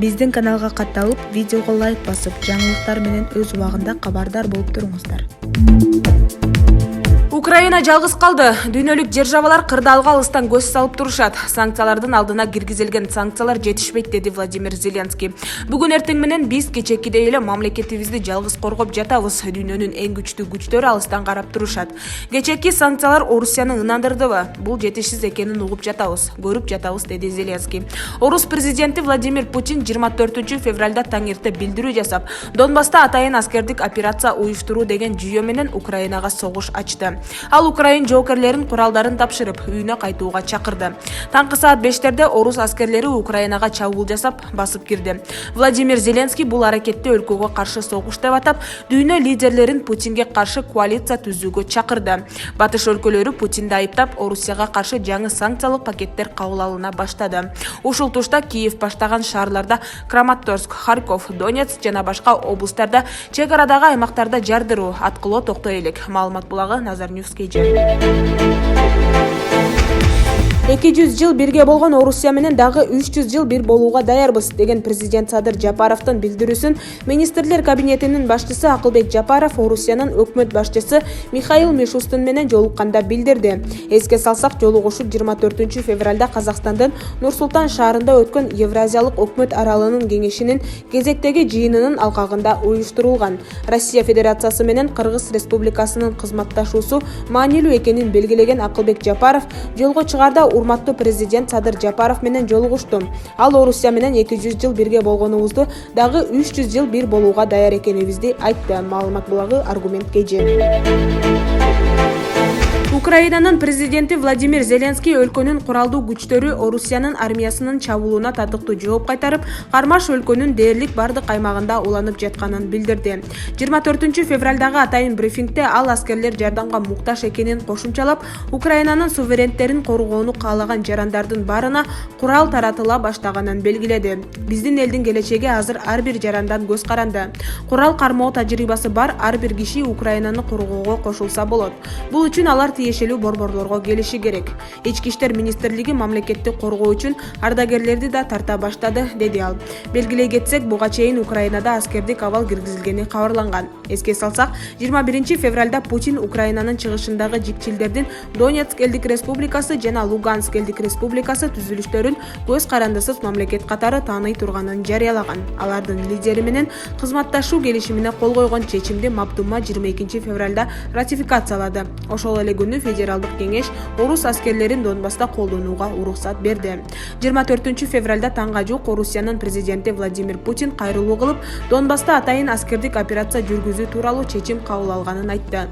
Биздин каналга катталып, видеого лайк басып, жаңылыктар менен өз убагында кабардар болуп туруңуздар. Украина жалгыз калды. Дүйнөлүк державалар кырдаалга алыстан көз салып турушат. Санкциялардын алдына киргизилген санкциялар жетишпейт, деди Владимир Зеленский. Бүгүн эртең менен биз кечекидей эле мамлекетибизди жалгыз коргоп жатабыз. Дүйнөнүн эң күчтүү күчтөрү алыстан карап турушат. Кечеки санкциялар Орусияны ынандырдыбы? Бул жетишсиз экенин угуп жатабыз, көрүп жатабыз, деди Зеленский. Орус президенти Владимир Путин 24 февралда таң эрте билдирүү жасап, Донбасста атайын аскердик операция уюштуруу деген жүйө менен Украинага согуш ачты. Ал Украин жоокерлерин куралдарын тапшырып, үйүнө кайтууга чакырды. Таңкы саат 5-терде орус аскерлери Украинага чабуул жасап, басып кирди. Владимир Зеленский бул аракетти өлкөгө каршы согуш деп атап, дүйнө лидерлерин Путинге каршы коалиция түзүүгө чакырды. Батыш өлкөлөрү Путинди айыптап, Орусияга каршы жаңы санкциялык пакеттер кабыл алына баштады. Ушул тушта Киев баштаган шаарларда Краматорск, Харьков, Донецк жана башка облустарда чек арадагы аймактарда жардыруу аткылоо токтой элек. Маалымат булагы Назар Ньюс KG. 200 жыл бирге болгон Орусия менен дагы 300 жыл бир болууга даярбыз деген президент Садыр Жапаровдун билдирүүсүн министрлер кабинетинин башчысы Акылбек Жапаров Орусиянын өкмөт башчысы Михаил Мишустин менен жолукканда билдирди. Эске салсак, жолугушуу 24 февралда Казакстандын Нур-Султан шаарында өткөн Евразиялык өкмөт аралыгынын кеңешинин кезектеги жыйынынын алкагында уюштурулган. Россия Федерациясы менен Кыргыз Республикасынын кызматташуусу маанилүү экенин белгилеген Акылбек Жапаров жолго чыгарда урматтуу президент Садыр Жапаров менен жолугуштум. Ал Орусия менен 200 жыл бирге болгонубузду, дагы 300 жыл бир болууга даяр экенибизди айтты. Маалымат булагы Аргумент KG. Украинанын президенти Владимир Зеленский өлкөнүн куралдуу күчтөрү Орусиянын армиясынын чабуулуна татыктуу жооп кайтарып, кармаш өлкөнүн дээрлик бардык аймагында уланып жатканын билдирди. 24 февралдагы атайын брифингде ал аскерлер жардамга муктаж экенин кошумчалап, Украинанын суверендиктерин коргоону каалаган жарандардын баарына курал таратыла баштаганын белгиледи. Биздин элдин келечеги азыр ар бир жарандан көз каранды. Курал кармоо тажрыйбасы бар ар бир киши Украинаны коргоого кошулса болот. Бул үчүн алар тиешелүү борборлорго келиши керек. Ички иштер министрлиги мамлекетти коргоо үчүн ардагерлерди да тарта баштады, деди ал. Белгилей кетсек, буга чейин Украинада аскердик абал киргизилгени кабарланган. Эске салсак, 21 февралда Путин Украинанын чыгышындагы жикчилдердин Донецк элдик республикасы жана Луганск элдик республикасы түзүлүштөрүн көз карандысыз мамлекет катары тааный турганын жарыялаган. Алардын лидери менен кызматташуу келишимине кол койгон чечимди Мабдума 22 февралда ратификациялады. Ошол эле күнү Федералдык кеңеш орус аскерлерин Донбасста колдонууга уруксат берди. 24 февралда таңга жук Орусиянын президенти Владимир Путин кайрылуу кылып, Донбасста атайын аскердик операция жүргүзүү тууралуу чечим кабыл алганын айтты.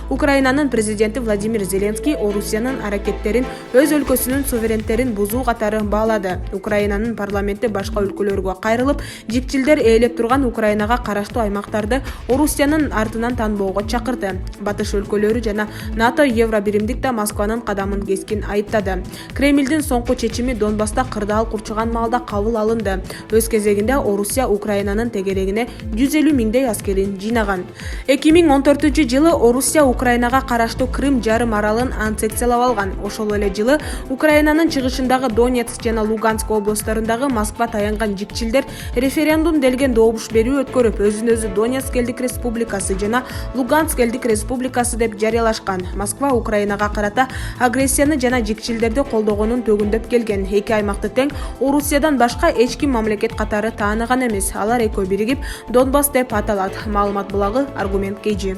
Украинанын президенти Владимир Зеленский Орусиянын аракеттерин өз өлкөсүнүн суверендиктерин бузуу катары баалады. Украинанын парламенти башка өлкөлөргө кайрылып, жикчилдер ээлеп турган Украинага караштуу аймактарды Орусиянын артынан танбоого чакырды. Батыш өлкөлөрү жана НАТО Евробиримдик да Москванын кадамын кескин айыптады. Кремлдин соңку чечими Донбасста кырдаал курчуган маалда кабыл алынды. Өз кезегинде Орусия Украинанын тегерегине 150 миңдей аскерин жыйнаган. 2014 жылы Орусия Украинага караштуу Крым жарым аралын аннексиялап алган. Ошол эле жылы Украинанын чыгышындагы Донецк жана Луганск областтарындагы Москва таянган жикчилдер референдум делген добуш берүү өткөрүп, өзүн-өзү Донецк элдик республикасы жана Луганск элдик республикасы деп жарыялашкан. Москва Украинага карата агрессияны жана жикчилдерди колдогонун төгүндөп келген. Эки аймакты тең Орусиядан башка эч ким мамлекет катары тааныган эмес. Алар экөө биригип Донбасс деп аталат. Маалымат булагы Аргумент KG.